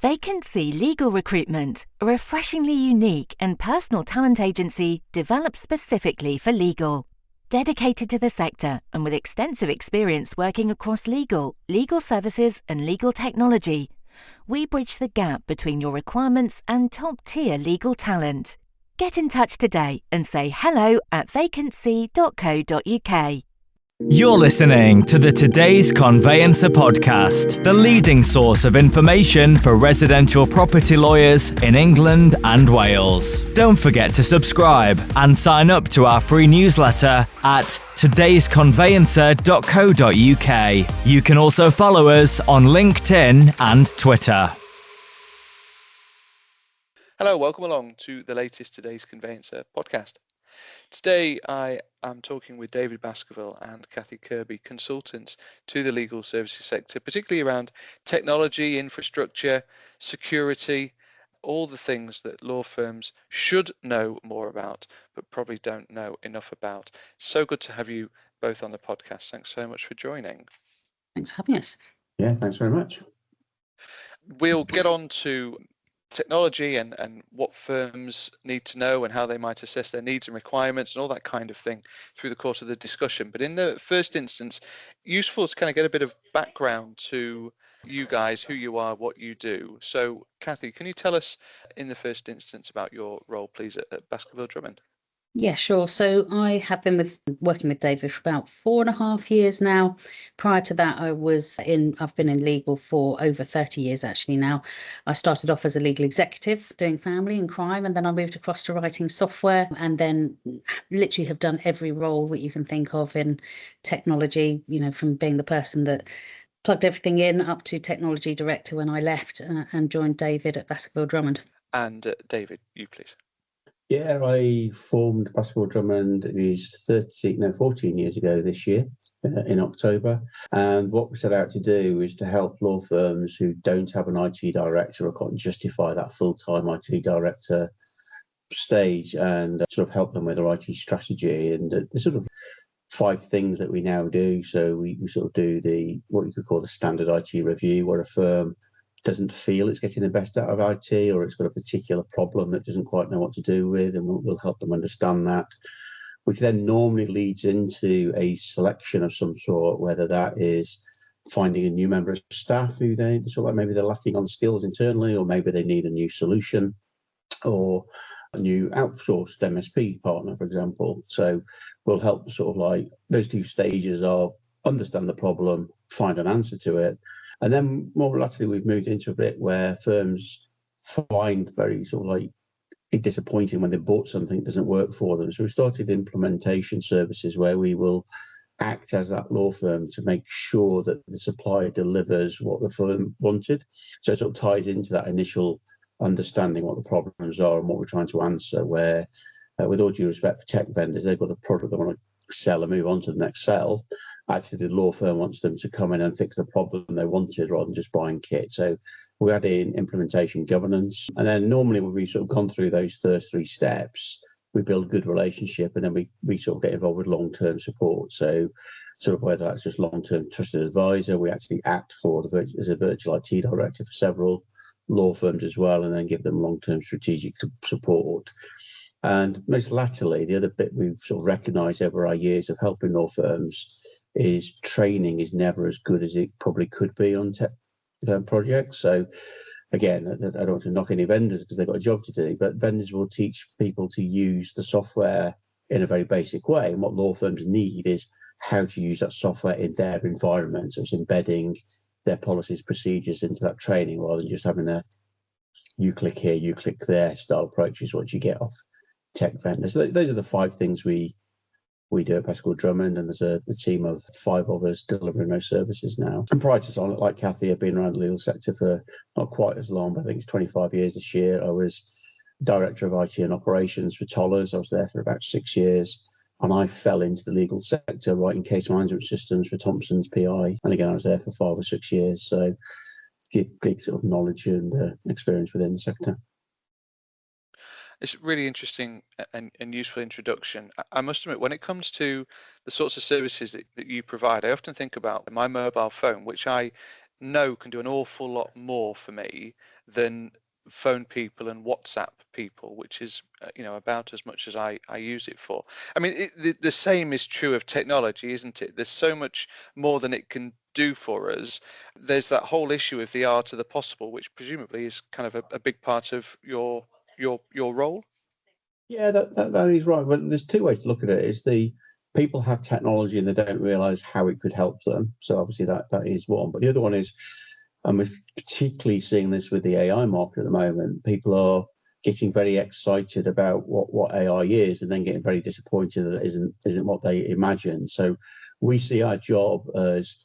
Vacancy Legal Recruitment, a refreshingly unique and personal talent agency developed specifically for legal. Dedicated to the sector and with extensive experience working across legal services and legal technology, we bridge the gap between your requirements and top-tier legal talent. Get in touch today and say hello at vacancy.co.uk. You're listening to the Today's Conveyancer podcast, the leading source of information for residential property lawyers in England and Wales. Don't forget to subscribe and sign up to our free newsletter at todaysconveyancer.co.uk. You can also follow us on LinkedIn and Twitter. Hello, welcome along to the latest Today's Conveyancer podcast. Today I am talking with David Baskerville and Cathy Kirby, consultants to the legal services sector, particularly around technology, infrastructure, security, all the things that law firms should know more about, but probably don't know enough about. So good to have you both on the podcast. Thanks so much for joining. Thanks for having us. Yeah, thanks very much. We'll get on to technology and what firms need to know and how they might assess their needs and requirements and all that kind of thing through the course of the discussion. But in the first instance, useful to kind of get a bit of background to you guys, who you are, what you do. So Cathy, can you tell us in the first instance about your role, please, at Baskerville Drummond? Yeah, sure. So I have been working with David for about 4.5 years now. Prior to that, I've been in legal for over 30 years actually now. I started off as a legal executive doing family and crime, and then I moved across to writing software, and then literally have done every role that you can think of in technology, from being the person that plugged everything in up to technology director when I left and joined David at Baskerville Drummond. And David, you please. Yeah, I formed Baskerville Drummond 14 years ago this year in October. And what we set out to do is to help law firms who don't have an IT director or can't justify that full-time IT director stage, and sort of help them with their IT strategy. And the sort of 5 things that we now do. So we sort of do what you could call the standard IT review, where a firm doesn't feel it's getting the best out of IT, or it's got a particular problem that doesn't quite know what to do with, and we'll help them understand that, which then normally leads into a selection of some sort, whether that is finding a new member of staff who they sort of like maybe they're lacking on skills internally, or maybe they need a new solution or a new outsourced MSP partner, for example. So we'll help sort of like those 2 stages of understand the problem, find an answer to it. And then more lately, we've moved into a bit where firms find very sort of like it disappointing when they bought something that doesn't work for them. So we started implementation services where we will act as that law firm to make sure that the supplier delivers what the firm wanted. So it sort of ties into that initial understanding what the problems are and what we're trying to answer, where with all due respect for tech vendors, they've got a product they want to sell and move on to the next sell. Actually, the law firm wants them to come in and fix the problem they wanted rather than just buying kit. So we add in implementation governance, and then normally when we've sort of gone through those first 3 steps, we build a good relationship, and then we sort of get involved with long-term support. So sort of whether that's just long-term trusted advisor, we actually act as a virtual IT director for several law firms as well, and then give them long-term strategic support. And most latterly, the other bit we've sort of recognised over our years of helping law firms is training is never as good as it probably could be on tech projects. So again, I don't want to knock any vendors because they've got a job to do, but vendors will teach people to use the software in a very basic way. And what law firms need is how to use that software in their environment. So it's embedding their policies, procedures into that training rather than just having a you click here, you click there style approach is what you get off tech vendors. So those are the 5 things we do at Baskerville Drummond, and there's a team of 5 of us delivering those services now. And prior to on it, like Cathy, I've been around the legal sector for not quite as long, but I think it's 25 years this year. I was director of IT and operations for Tollers. I was there for about 6 years, and I fell into the legal sector writing case management systems for Thompson's PI. And again, I was there for 5 or 6 years. So big sort of knowledge and experience within the sector. It's a really interesting and useful introduction. I must admit, when it comes to the sorts of services that you provide, I often think about my mobile phone, which I know can do an awful lot more for me than phone people and WhatsApp people, which is about as much as I use it for. I mean, the same is true of technology, isn't it? There's so much more than it can do for us. There's that whole issue of the art of the possible, which presumably is kind of a big part of your role. Yeah, that is right. But there's two ways to look at it. It's the people have technology and they don't realise how it could help them. So obviously that is one. But the other one is, and we're particularly seeing this with the AI market at the moment, people are getting very excited about what AI is and then getting very disappointed that it isn't what they imagine. So we see our job as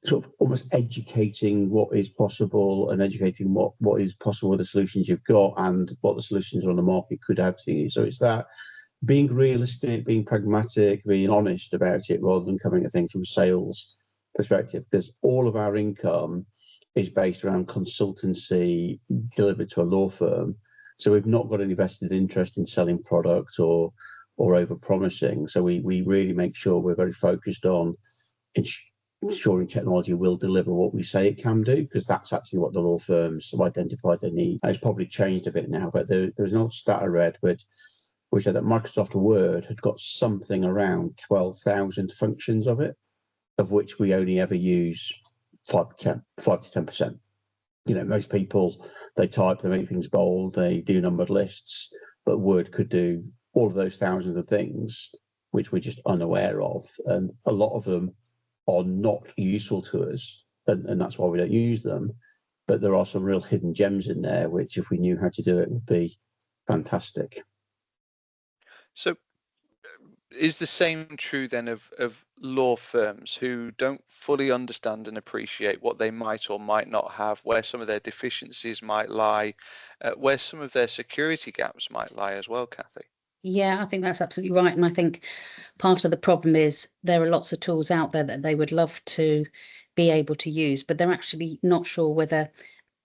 sort of almost educating what is possible and educating what is possible with the solutions you've got and what the solutions on the market could add to you. So it's that being realistic, being pragmatic, being honest about it rather than coming at things from a sales perspective, because all of our income is based around consultancy delivered to a law firm. So we've not got any vested interest in selling product or over promising. So we really make sure we're very focused on ensuring technology will deliver what we say it can do, because that's actually what the law firms have identified they need. And it's probably changed a bit now, but there's an old stat I read which said that Microsoft Word had got something around 12,000 functions of it, of which we only ever use 5 to 10%. Most people, they type, they make things bold, they do numbered lists, but Word could do all of those thousands of things which we're just unaware of, and a lot of them are not useful to us, and that's why we don't use them. But there are some real hidden gems in there, which if we knew how to do it would be fantastic. So is the same true then of law firms who don't fully understand and appreciate what they might or might not have, where some of their deficiencies might lie, where some of their security gaps might lie as well, Cathy? Yeah, I think that's absolutely right. And I think part of the problem is there are lots of tools out there that they would love to be able to use, but they're actually not sure whether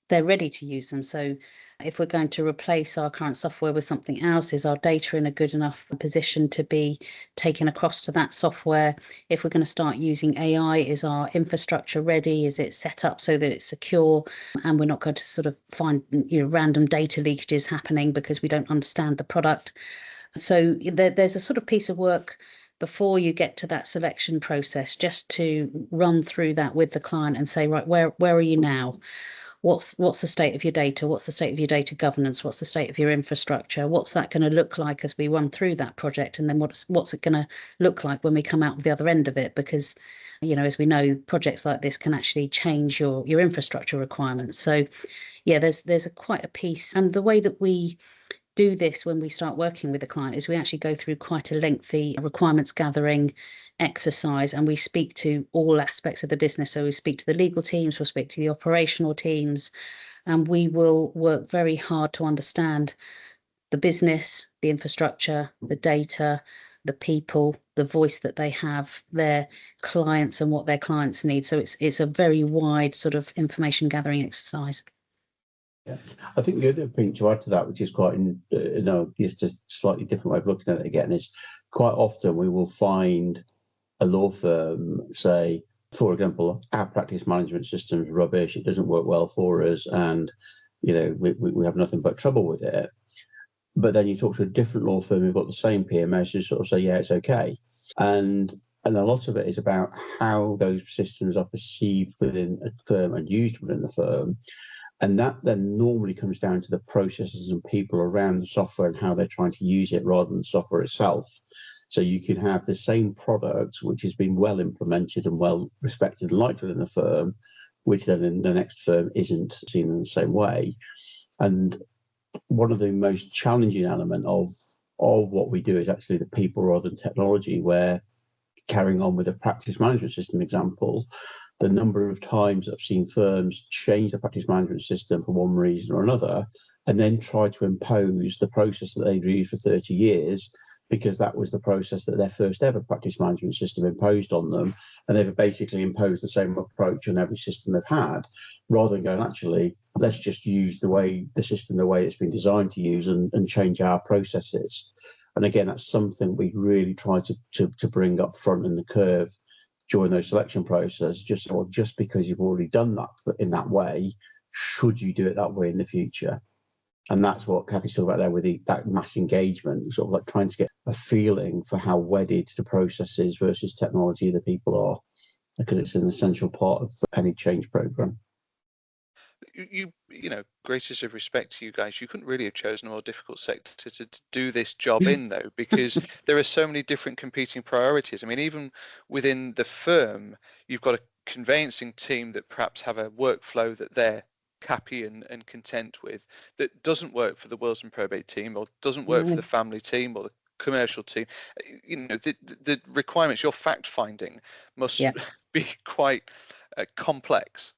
they're ready to use them. So if we're going to replace our current software with something else, is our data in a good enough position to be taken across to that software? If we're going to start using AI, is our infrastructure ready? Is it set up so that it's secure? And we're not going to sort of find random data leakages happening because we don't understand the product. So there's a sort of piece of work before you get to that selection process, just to run through that with the client and say, right, where are you now? What's the state of your data? What's the state of your data governance? What's the state of your infrastructure? What's that going to look like as we run through that project? And then what's it going to look like when we come out the other end of it? Because, as we know, projects like this can actually change your infrastructure requirements. So, yeah, there's quite a piece. And the way that we do this when we start working with a client is we actually go through quite a lengthy requirements gathering exercise, and we speak to all aspects of the business. So we speak to the legal teams, we'll speak to the operational teams, and we will work very hard to understand the business, the infrastructure, the data, the people, the voice that they have, their clients and what their clients need. So it's a very wide sort of information gathering exercise. Yeah, I think the other thing to add to that, which is quite, just a slightly different way of looking at it again, is quite often we will find a law firm say, for example, our practice management system is rubbish, it doesn't work well for us, and we have nothing but trouble with it. But then you talk to a different law firm who've got the same PMS, who sort of say, yeah, it's okay. And a lot of it is about how those systems are perceived within a firm and used within the firm. And that then normally comes down to the processes and people around the software and how they're trying to use it rather than the software itself. So you can have the same product, which has been well implemented and well respected and liked within the firm, which then in the next firm isn't seen in the same way. And one of the most challenging elements of what we do is actually the people rather than technology, where, carrying on with the practice management system example, the number of times I've seen firms change the practice management system for one reason or another and then try to impose the process that they've used for 30 years because that was the process that their first ever practice management system imposed on them, and they've basically imposed the same approach on every system they've had, rather than going, actually, let's just use the system the way it's been designed to use and change our processes. And again, that's something we really try to bring up front in the curve during those selection process, just because you've already done that in that way, should you do it that way in the future? And that's what Cathy's talking about there with that mass engagement, sort of like trying to get a feeling for how wedded to processes versus technology the people are, because it's an essential part of any change program. You know, greatest of respect to you guys, you couldn't really have chosen a more difficult sector to do this job in, though, because there are so many different competing priorities. I mean, even within the firm, you've got a conveyancing team that perhaps have a workflow that they're happy and content with, that doesn't work for the wills and probate team, or doesn't work for the family team or the commercial team. You know, the requirements, your fact finding must be quite complex.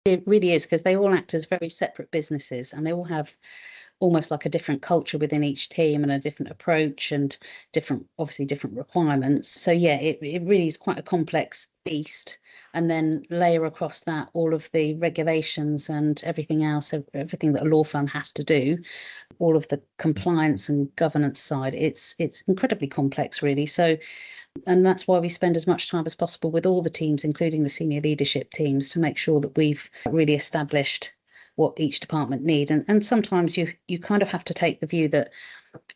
It really is, because they all act as very separate businesses, and they all have almost like a different culture within each team and a different approach and obviously different requirements. So yeah, it really is quite a complex beast. And then layer across that all of the regulations and everything else, everything that a law firm has to do, all of the compliance and governance side. It's incredibly complex, really. So, and that's why we spend as much time as possible with all the teams, including the senior leadership teams, to make sure that we've really established what each department need. And sometimes you kind of have to take the view that,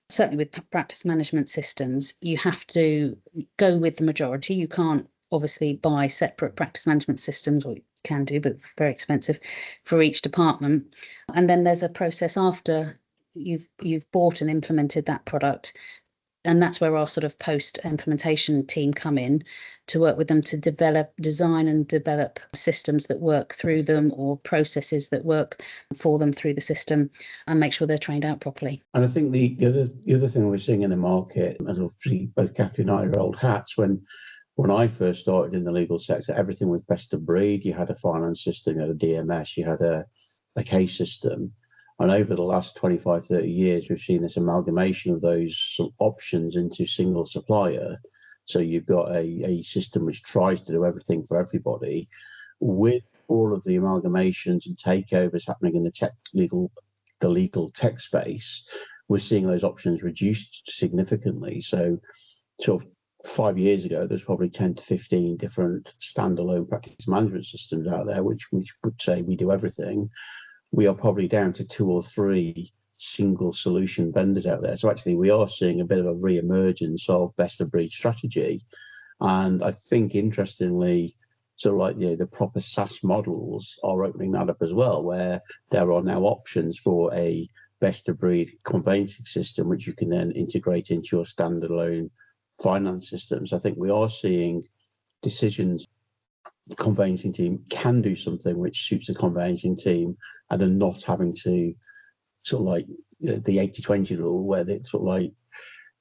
certainly with practice management systems, you have to go with the majority. You can't obviously buy separate practice management systems, or you can do, but very expensive for each department. And then there's a process after you've bought and implemented that product. And that's where our sort of post-implementation team come in to work with them to design and develop systems that work through them, or processes that work for them through the system, and make sure they're trained out properly. And I think the other thing we're seeing in the market, as obviously both Cathy and I are old hats, when I first started in the legal sector, everything was best of breed. You had a finance system, you had a DMS, you had a case system. And over the last 25, 30 years, we've seen this amalgamation of those options into single supplier. So you've got a system which tries to do everything for everybody. With all of the amalgamations and takeovers happening in the legal tech space, we're seeing those options reduced significantly. So sort of 5 years ago, there's probably 10 to 15 different standalone practice management systems out there, which would say we do everything. We are probably down to 2 or 3 single solution vendors out there. So actually we are seeing a bit of a re-emergence of best of breed strategy. And I think interestingly, sort of like the proper SaaS models are opening that up as well, where there are now options for a best of breed conveyancing system, which you can then integrate into your standalone finance systems. I think we are seeing decisions. The conveyancing team can do something which suits the conveyancing team, and then not having to sort of like the 80-20 rule, where they sort of like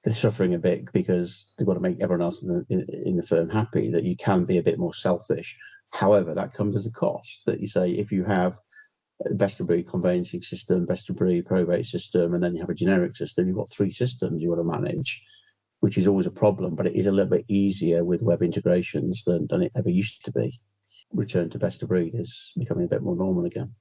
they're suffering a bit because they've got to make everyone else in the firm happy, that you can be a bit more selfish. However, that comes as a cost, that you say if you have a best of breed conveyancing system, best of breed probate system, and then you have a generic system, you've got 3 systems you want to manage, which is always a problem, but it is a little bit easier with web integrations than it ever used to be. Return to best of breed is becoming a bit more normal again.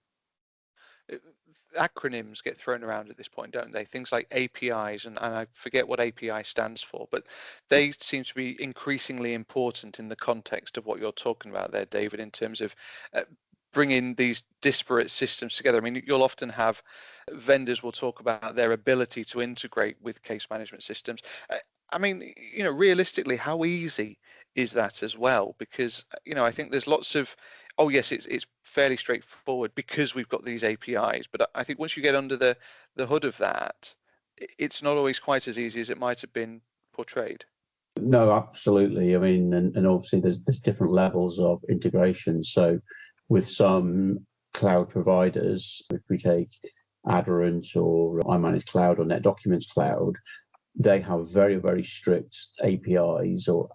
Acronyms get thrown around at this point, don't they? Things like APIs, and I forget what API stands for, but they seem to be increasingly important in the context of what you're talking about there, David, in terms of bringing these disparate systems together. I mean, you'll often have vendors will talk about their ability to integrate with case management systems. I mean, you know, realistically, how easy is that as well? Because, you know, I think there's lots of, oh yes, it's fairly straightforward because we've got these APIs. But I think once you get under the hood of that, it's not always quite as easy as it might have been portrayed. No, absolutely. I mean, and obviously there's different levels of integration. So with some cloud providers, if we take Adherent or iManage Cloud or NetDocuments Cloud, they have very, very strict APIs or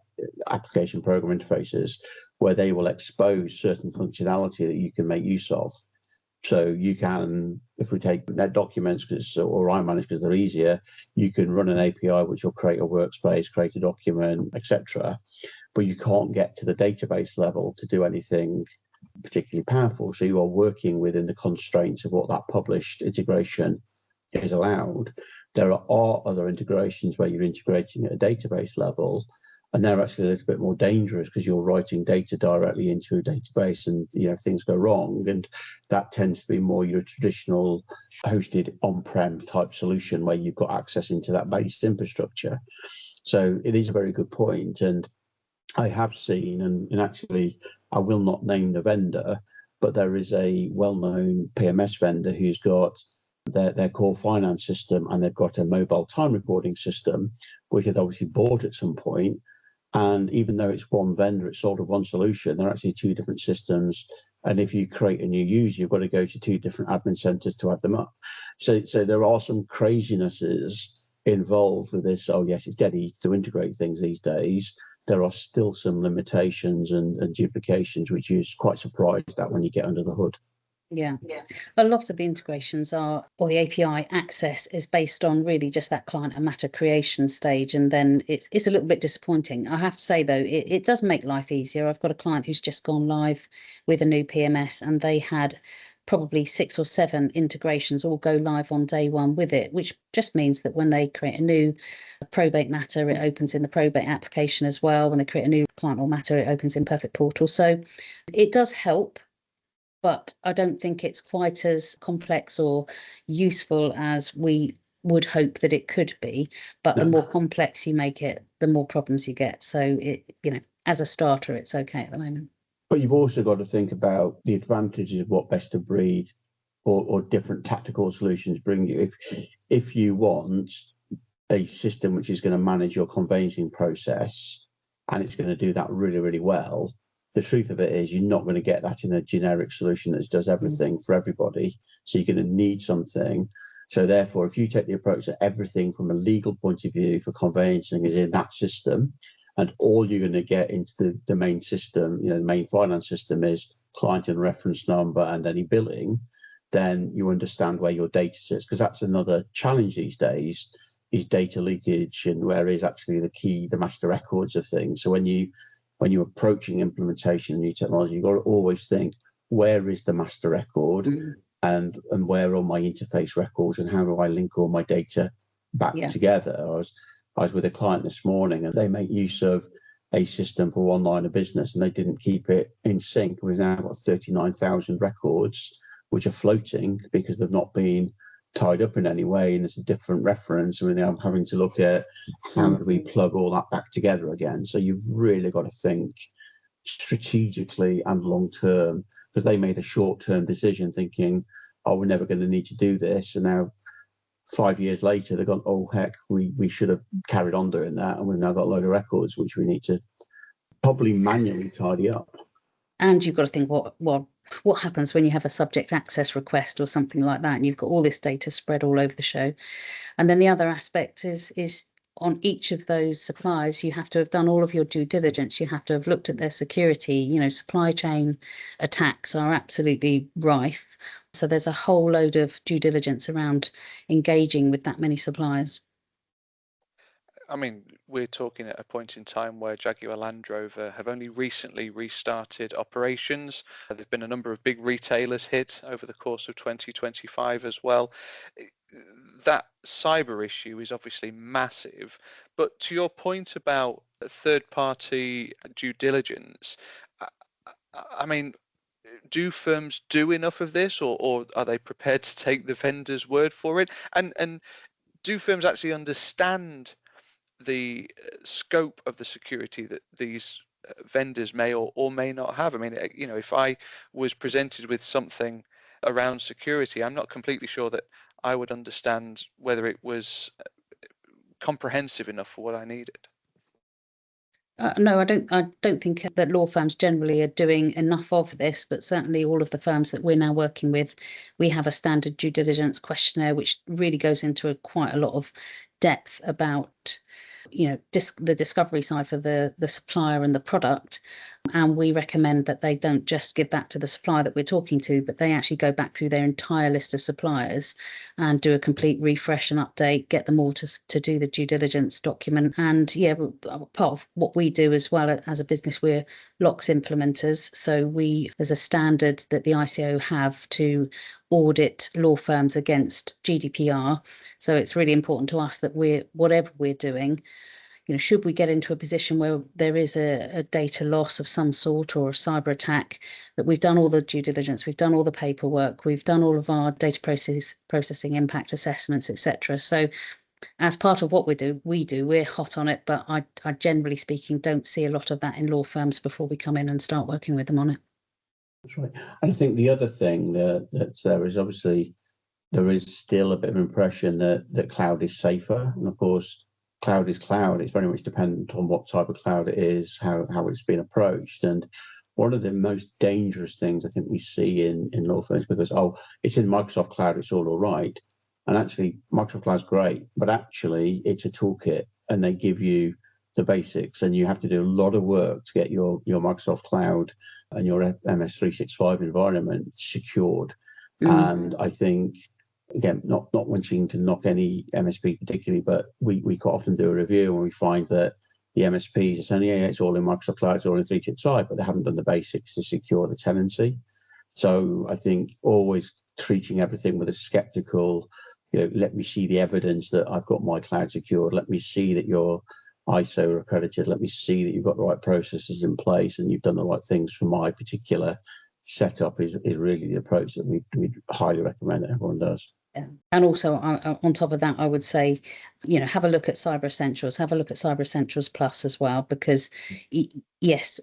application program interfaces where they will expose certain functionality that you can make use of. So you can, if we take NetDocuments or iManage because they're easier, you can run an API which will create a workspace, create a document, etc. But you can't get to the database level to do anything particularly powerful. So you are working within the constraints of what that published integration is allowed. There are other integrations where you're integrating at a database level, And they're actually a little bit more dangerous because you're writing data directly into a database, and things go wrong. And that tends to be more your traditional hosted on-prem type solution where you've got access into that base infrastructure. So it is a very good point. And I have seen, and actually I will not name the vendor, but there is a well-known PMS vendor who's got their core finance system, and they've got a mobile time recording system, which they'd obviously bought at some point. And even though it's one vendor, it's sort of one solution, they're actually two different systems. And if you create a new user, you've got to go to two different admin centers to add them up. So there are some crazinesses involved with this. Oh, yes, it's dead easy to integrate things these days. There are still some limitations and duplications, which you're quite surprised at when you get under the hood. Yeah. A lot of the integrations or the API access is based on really just that client and matter creation stage. And then it's a little bit disappointing. I have to say, though, it does make life easier. I've got a client who's just gone live with a new PMS, and they had probably 6 or 7 integrations all go live on day one with it, which just means that when they create a new probate matter, it opens in the probate application as well. When they create a new client or matter, it opens in Perfect Portal. So it does help, but I don't think it's quite as complex or useful as we would hope that it could be. But the more complex you make it, the more problems you get. So as a starter, it's okay at the moment. But you've also got to think about the advantages of what best of breed or different tactical solutions bring you. If you want a system which is going to manage your conveyancing process, and it's going to do that really, really well, the truth of it is you're not going to get that in a generic solution that does everything for everybody. So you're going to need something. So therefore, if you take the approach that everything from a legal point of view for conveyancing is in that system, and all you're going to get into the main system, the main finance system is client and reference number and any billing, then you understand where your data sits. Because that's another challenge these days, is data leakage, and where is actually the master records of things. So when you're approaching implementation of new technology, you've got to always think, where is the master record and where are my interface records, and how do I link all my data back together? I was with a client this morning, and they make use of a system for one line of business, and they didn't keep it in sync. We've now got 39,000 records which are floating because they've not been tied up in any way, and there's a different reference. I mean, I'm having to look at how do we plug all that back together again. So you've really got to think strategically and long term, because they made a short term decision thinking, oh, we're never going to need to do this, and now 5 years later they've gone, oh heck, we should have carried on doing that, and we've now got a load of records which we need to probably manually tidy up. And you've got to think what happens when you have a subject access request or something like that, and you've got all this data spread all over the show. And then the other aspect is on each of those suppliers, you have to have done all of your due diligence. You have to have looked at their security. Supply chain attacks are absolutely rife. So there's a whole load of due diligence around engaging with that many suppliers. I mean, we're talking at a point in time where Jaguar Land Rover have only recently restarted operations. There've been a number of big retailers hit over the course of 2025 as well. That cyber issue is obviously massive. But to your point about third-party due diligence, I mean, do firms do enough of this, or are they prepared to take the vendor's word for it? And do firms actually understand the scope of the security that these vendors may or may not have? I mean, if I was presented with something around security, I'm not completely sure that I would understand whether it was comprehensive enough for what I needed. No, I don't think that law firms generally are doing enough of this, but certainly all of the firms that we're now working with, we have a standard due diligence questionnaire which really goes into quite a lot of depth about the discovery side for the supplier and the product. And we recommend that they don't just give that to the supplier that we're talking to, but they actually go back through their entire list of suppliers and do a complete refresh and update, get them all to do the due diligence document. And part of what we do as well as a business, we're LOCKS implementers. So there's a standard that the ICO have to audit law firms against GDPR. So it's really important to us that whatever we're doing, should we get into a position where there is a data loss of some sort or a cyber attack, that we've done all the due diligence, we've done all the paperwork, we've done all of our data processing impact assessments, etc. So as part of what we're hot on it, but I generally speaking don't see a lot of that in law firms before we come in and start working with them on it. That's right. And I think the other thing that's there is, obviously there is still a bit of impression that cloud is safer. And of course, cloud is cloud. It's very much dependent on what type of cloud it is, how it's been approached. And one of the most dangerous things I think we see in law firms, because, it's in Microsoft Cloud, it's all right. And actually, Microsoft Cloud's great, but actually it's a toolkit and they give you the basics, and you have to do a lot of work to get your Microsoft Cloud and your MS365 environment secured. And I think, again, not wanting to knock any MSP particularly, but we quite often do a review and we find that the MSPs are saying, it's all in Microsoft Cloud, it's all in 365, but they haven't done the basics to secure the tenancy. So I think always treating everything with a skeptical, let me see the evidence that I've got my cloud secured. Let me see that you're ISO accredited. Let me see that you've got the right processes in place and you've done the right things for my particular setup is really the approach that we highly recommend that everyone does. Yeah. And also on top of that, I would say, have a look at Cyber Essentials, have a look at Cyber Essentials Plus as well, because yes,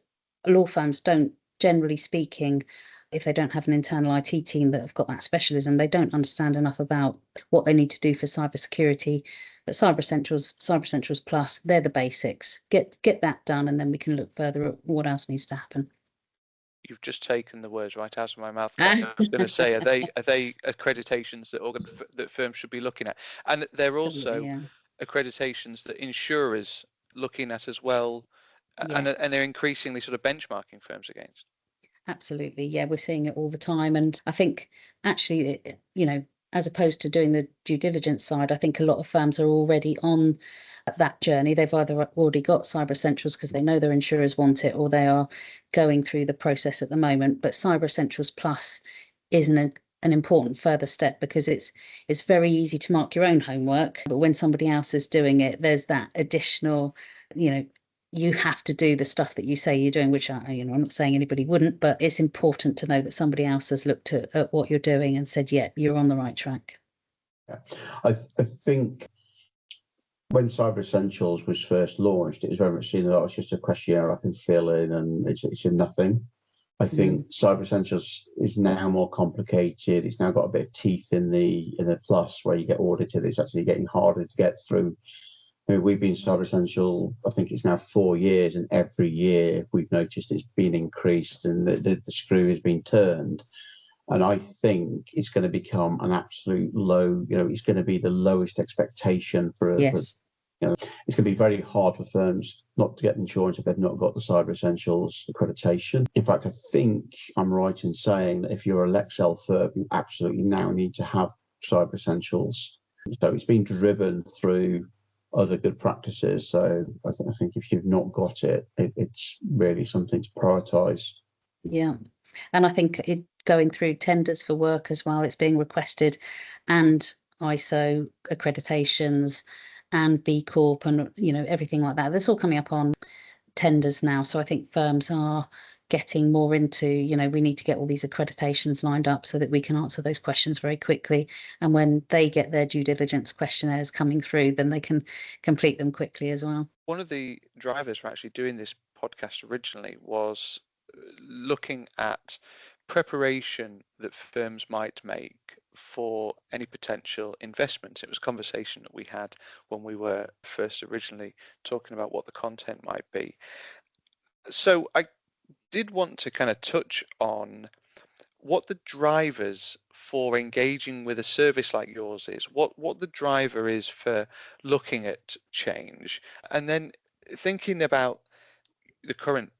law firms don't, generally speaking, if they don't have an internal IT team that have got that specialism, they don't understand enough about what they need to do for cybersecurity. But Cyber Essentials Plus, they're the basics. Get that done, and then we can look further at what else needs to happen. You've just taken the words right out of my mouth. I was going to say, are they accreditations that firms should be looking at? And they're also accreditations that insurers looking at as well, and they're increasingly sort of benchmarking firms against. Absolutely, yeah, we're seeing it all the time, and I think actually, as opposed to doing the due diligence side, I think a lot of firms are already on that journey. They've either already got Cyber Essentials because they know their insurers want it, or they are going through the process at the moment. But Cyber Essentials Plus is an important further step, because it's very easy to mark your own homework, but when somebody else is doing it, there's that additional, you have to do the stuff that you say you're doing, which I'm not saying anybody wouldn't, but it's important to know that somebody else has looked at what you're doing and said, yeah, you're on the right track. Yeah. I think when Cyber Essentials was first launched, it was very much seen that it's just a questionnaire I can fill in and it's a nothing. I think Cyber Essentials is now more complicated. It's now got a bit of teeth in the plus where you get audited. It's actually getting harder to get through. We've been Cyber Essential, I think it's now 4 years, and every year we've noticed it's been increased and the screw has been turned. And I think it's going to become an absolute low, it's going to be the lowest expectation for it's going to be very hard for firms not to get insurance if they've not got the Cyber Essentials accreditation. In fact, I think I'm right in saying that if you're a Lexel firm, you absolutely now need to have Cyber Essentials. So it's been driven through other good practices. So I think if you've not got it, it's really something to prioritise. Yeah. And I think going through tenders for work as well, it's being requested, and ISO accreditations and B Corp and everything like that. That's all coming up on tenders now. So I think firms are getting more into, we need to get all these accreditations lined up so that we can answer those questions very quickly. And when they get their due diligence questionnaires coming through, then they can complete them quickly as well. One of the drivers for actually doing this podcast originally was looking at preparation that firms might make for any potential investment. It was a conversation that we had when we were first originally talking about what the content might be. So I did want to kind of touch on what the drivers for engaging with a service like yours is, what the driver is for looking at change, and then thinking about the current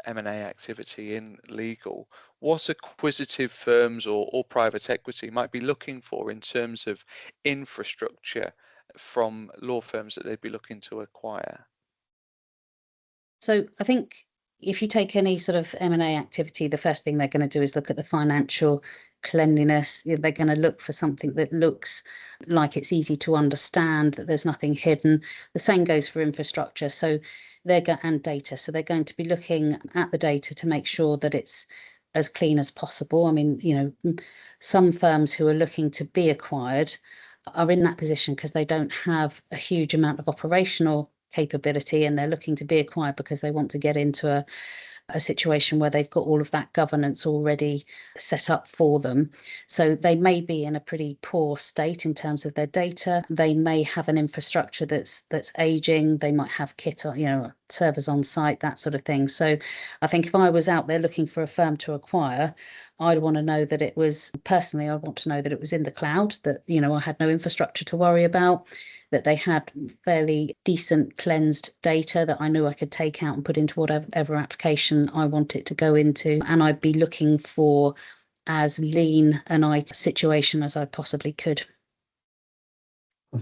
M&A activity in legal, what acquisitive firms or private equity might be looking for in terms of infrastructure from law firms that they'd be looking to acquire. So I think If you take any sort of M&A activity, the first thing they're going to do is look at the financial cleanliness. They're going to look for something that looks like it's easy to understand, that there's nothing hidden. The same goes for infrastructure. So and data. So they're going to be looking at the data to make sure that it's as clean as possible. I mean, some firms who are looking to be acquired are in that position because they don't have a huge amount of operational capability, and they're looking to be acquired because they want to get into a situation where they've got all of that governance already set up for them. So they may be in a pretty poor state in terms of their data. They may have an infrastructure that's aging. They might have kit, servers on site, that sort of thing. So I think if I was out there looking for a firm to acquire, I'd want to know that it was, personally, I want to know that it was in the cloud, that, I had no infrastructure to worry about, that they had fairly decent cleansed data that I knew I could take out and put into whatever application I want it to go into. And I'd be looking for as lean an IT situation as I possibly could.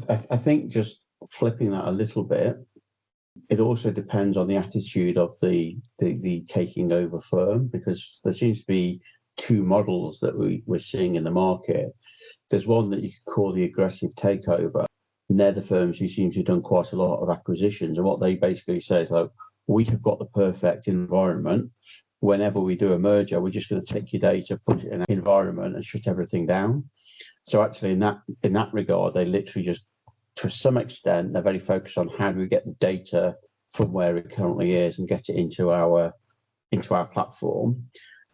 I think just flipping that a little bit, it also depends on the attitude of the taking over firm, because there seems to be two models that we're seeing in the market. There's one that you could call the aggressive takeover, and they're the firms who seem to have done quite a lot of acquisitions. And what they basically say is, like, we have got the perfect environment. Whenever we do a merger, we're just going to take your data, put it in an environment and shut everything down. So actually in that regard, they literally just, to some extent, they're very focused on how do we get the data from where it currently is and get it into our platform.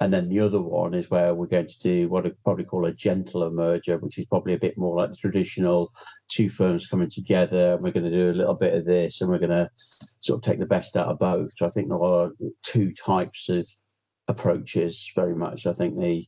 And then the other one is where we're going to do what I'd probably call a gentler merger, which is probably a bit more like the traditional two firms coming together. And we're going to do a little bit of this, and we're going to sort of take the best out of both. So I think there are two types of approaches very much. I think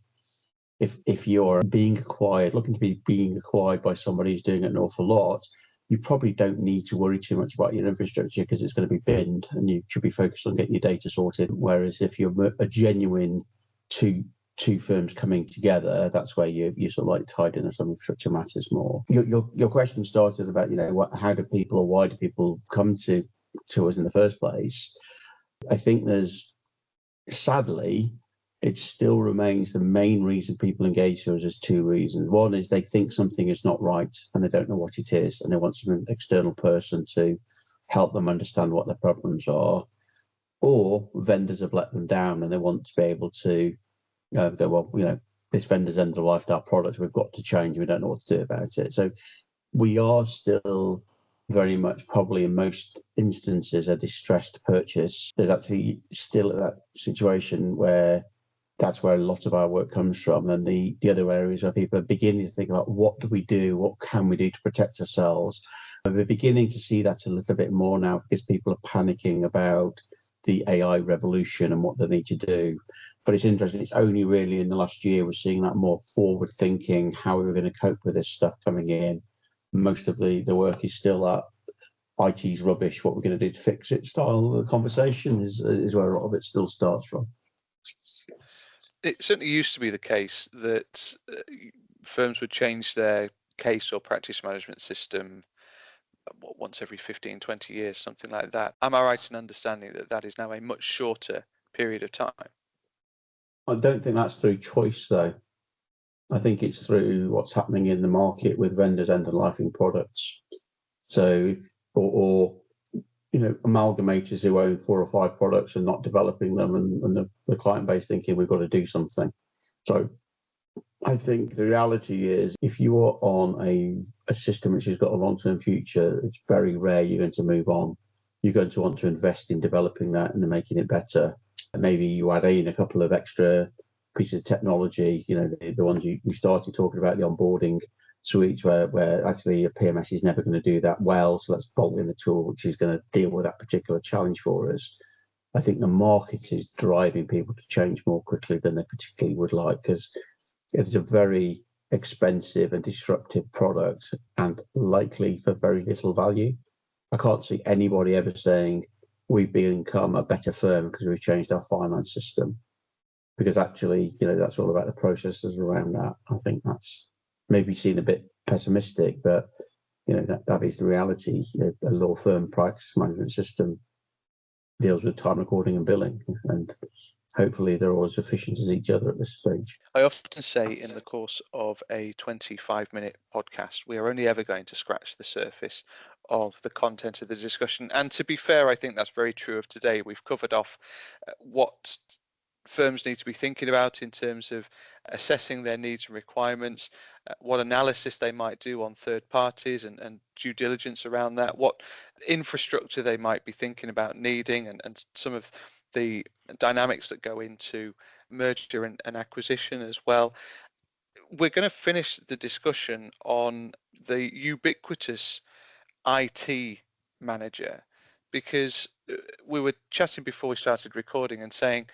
if you're being acquired, looking to be being acquired by somebody who's doing an awful lot, you probably don't need to worry too much about your infrastructure because it's going to be binned, and you should be focused on getting your data sorted. Whereas if you're a genuine two firms coming together, that's where you're sort of like tied into some infrastructure matters more. Your question started about, how do people, or why do people come to us in the first place? I think sadly, it still remains the main reason people engage with us is two reasons. One is they think something is not right and they don't know what it is, and they want some external person to help them understand what their problems are. Or vendors have let them down and they want to be able to go, well, this vendor's end of life to our product, we've got to change, we don't know what to do about it. So we are still very much, probably in most instances, a distressed purchase. There's actually still that situation where that's where a lot of our work comes from. And the other areas where people are beginning to think about what do we do, what can we do to protect ourselves. And we're beginning to see that a little bit more now because people are panicking about the AI revolution and what they need to do. But it's interesting, it's only really in the last year we're seeing that more forward thinking, how are we going to cope with this stuff coming in. Most of the work is still at IT's rubbish, what we're going to do to fix it style of the conversation is where a lot of it still starts from. It certainly used to be the case that firms would change their case or practice management system once every 15, 20 years, something like that. Am I right in understanding that that is now a much shorter period of time? I don't think that's through choice, though. I think it's through what's happening in the market with vendors end-of-lifing products. So, or amalgamators who own 4 or 5 products and not developing them, and the client base thinking we've got to do something. So I think the reality is if you are on a system which has got a long-term future, it's very rare you're going to move on. You're going to want to invest in developing that and making it better. And maybe you add in a couple of extra pieces of technology, the ones we started talking about, the onboarding suites where actually a PMS is never going to do that well. So let's bolt in the tool which is going to deal with that particular challenge for us. I think the market is driving people to change more quickly than they particularly would like, because it's a very expensive and disruptive product and likely for very little value. I can't see anybody ever saying we've become a better firm because we've changed our finance system, because actually, that's all about the processes around that. I think that's maybe seen a bit pessimistic, but that is the reality. A law firm practice management system deals with time recording and billing, and hopefully they're all as efficient as each other at this stage. I often say in the course of a 25-minute podcast, we are only ever going to scratch the surface of the content of the discussion. And to be fair, I think that's very true of today. We've covered off what firms need to be thinking about in terms of assessing their needs and requirements, what analysis they might do on third parties and due diligence around that, what infrastructure they might be thinking about needing, and some of the dynamics that go into merger and acquisition as well. We're going to finish the discussion on the ubiquitous IT manager, because we were chatting before we started recording and saying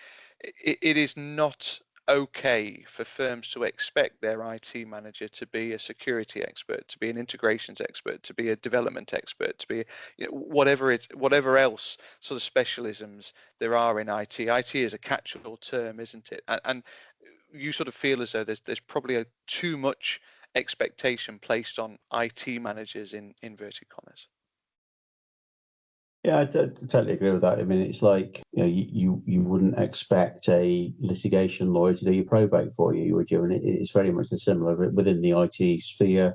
it is not okay for firms to expect their IT manager to be a security expert, to be an integrations expert, to be a development expert, to be whatever else sort of specialisms there are in IT. IT is a catch-all term, isn't it? And you sort of feel as though there's probably too much expectation placed on IT managers in inverted commas. Yeah, I totally agree with that. I mean, it's like, you wouldn't expect a litigation lawyer to do your probate for you, would you? And it's very much similar within the IT sphere.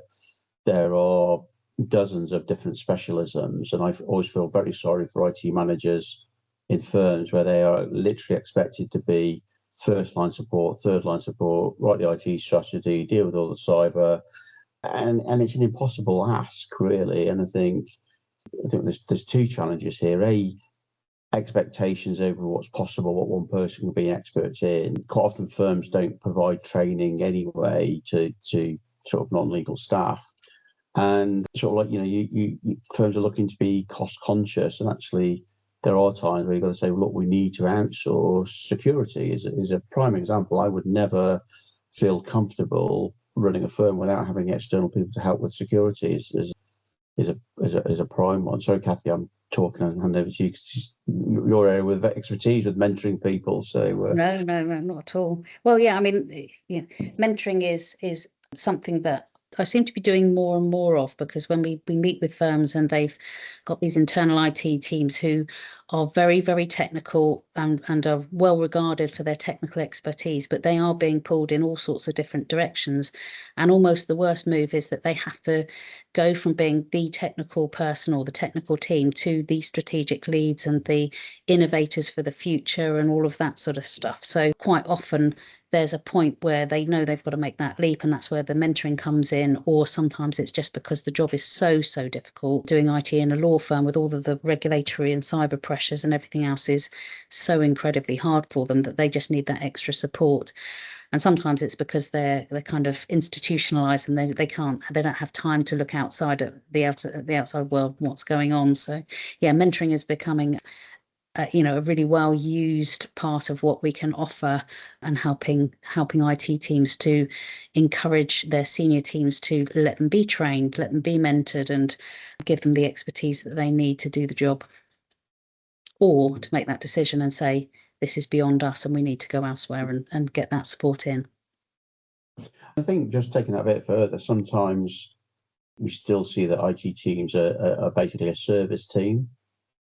There are dozens of different specialisms, and I always feel very sorry for IT managers in firms where they are literally expected to be first line support, third line support, write the IT strategy, deal with all the cyber, and it's an impossible ask, really. And I think there's two challenges here. Expectations over what's possible, what one person can be experts in. Quite often firms don't provide training anyway to sort of non-legal staff, and sort of like, you firms are looking to be cost conscious, and actually there are times where you've got to say, well, look, we need to outsource security. Is a prime example. I would never feel comfortable running a firm without having external people to help with security. Is a prime one. Sorry, Cathy, I'm talking and hand over to you because your area with expertise with mentoring people. So No, not at all. Well, yeah, I mean, mentoring is something that I seem to be doing more and more of, because when we meet with firms and they've got these internal IT teams who are very, very technical and are well regarded for their technical expertise, but they are being pulled in all sorts of different directions. And almost the worst move is that they have to go from being the technical person or the technical team to the strategic leads and the innovators for the future and all of that sort of stuff. So quite often there's a point where they know they've got to make that leap, and that's where the mentoring comes in. Or sometimes it's just because the job is so difficult. Doing IT in a law firm with all of the regulatory and cyber pressures and everything else is so incredibly hard for them that they just need that extra support. And sometimes it's because they're kind of institutionalized and they don't have time to look outside at the outside world, what's going on. So yeah, mentoring is becoming a really well used part of what we can offer, and helping IT teams to encourage their senior teams to let them be trained, let them be mentored, and give them the expertise that they need to do the job, or to make that decision and say, this is beyond us and we need to go elsewhere and get that support in. I think just taking that a bit further, sometimes we still see that IT teams are basically a service team,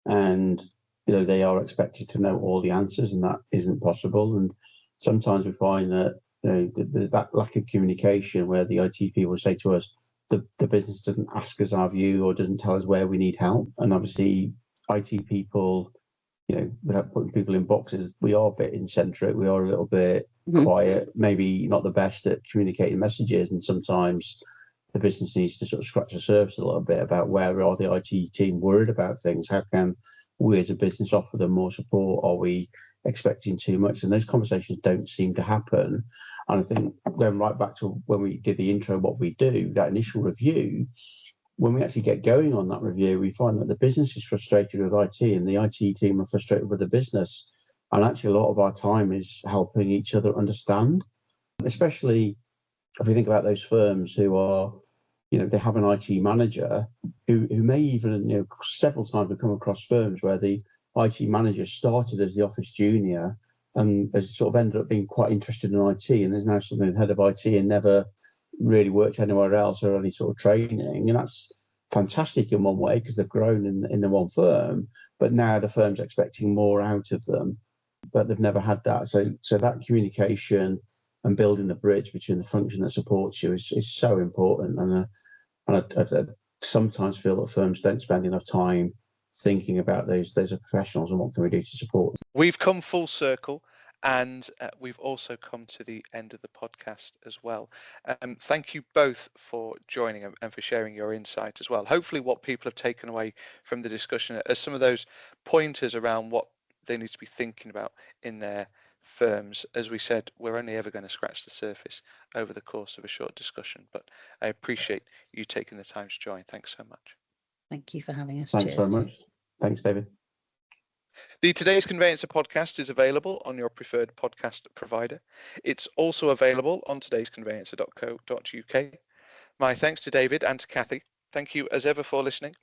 and they are expected to know all the answers, and that isn't possible. And sometimes we find that that lack of communication, where the IT people say to us, the business doesn't ask us our view or doesn't tell us where we need help. And obviously IT people, without putting people in boxes, we are a bit eccentric, we are a little bit quiet, maybe not the best at communicating messages, and sometimes the business needs to sort of scratch the surface a little bit about where are the IT team worried about things, how can we as a business offer them more support, are we expecting too much? And those conversations don't seem to happen. And I think going right back to when we did the intro, what we do, that initial review, when we actually get going on that review, we find that the business is frustrated with IT and the IT team are frustrated with the business. And actually a lot of our time is helping each other understand, especially if we think about those firms who are, they have an IT manager who may even, several times we've come across firms where the IT manager started as the office junior and has sort of ended up being quite interested in IT, and is now suddenly the head of IT and never really worked anywhere else or any sort of training. And that's fantastic in one way because they've grown in the one firm. but now the firm's expecting more out of them, but they've never had that. So that communication and building the bridge between the function that supports you is so important. And I sometimes feel that firms don't spend enough time thinking about those professionals and what can we do to support them. We've come full circle, and we've also come to the end of the podcast as well. Thank you both for joining and for sharing your insight as well. Hopefully what people have taken away from the discussion are some of those pointers around what they need to be thinking about in their firms. As we said, we're only ever going to scratch the surface over the course of a short discussion, but I appreciate you taking the time to join. Thanks so much. Thank you for having us. Thanks very much. Thanks, David. The Today's Conveyancer podcast is available on your preferred podcast provider. It's also available on todaysconveyancer.co.uk. My thanks to David and to Cathy. Thank you as ever for listening,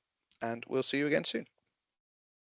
and we'll see you again soon.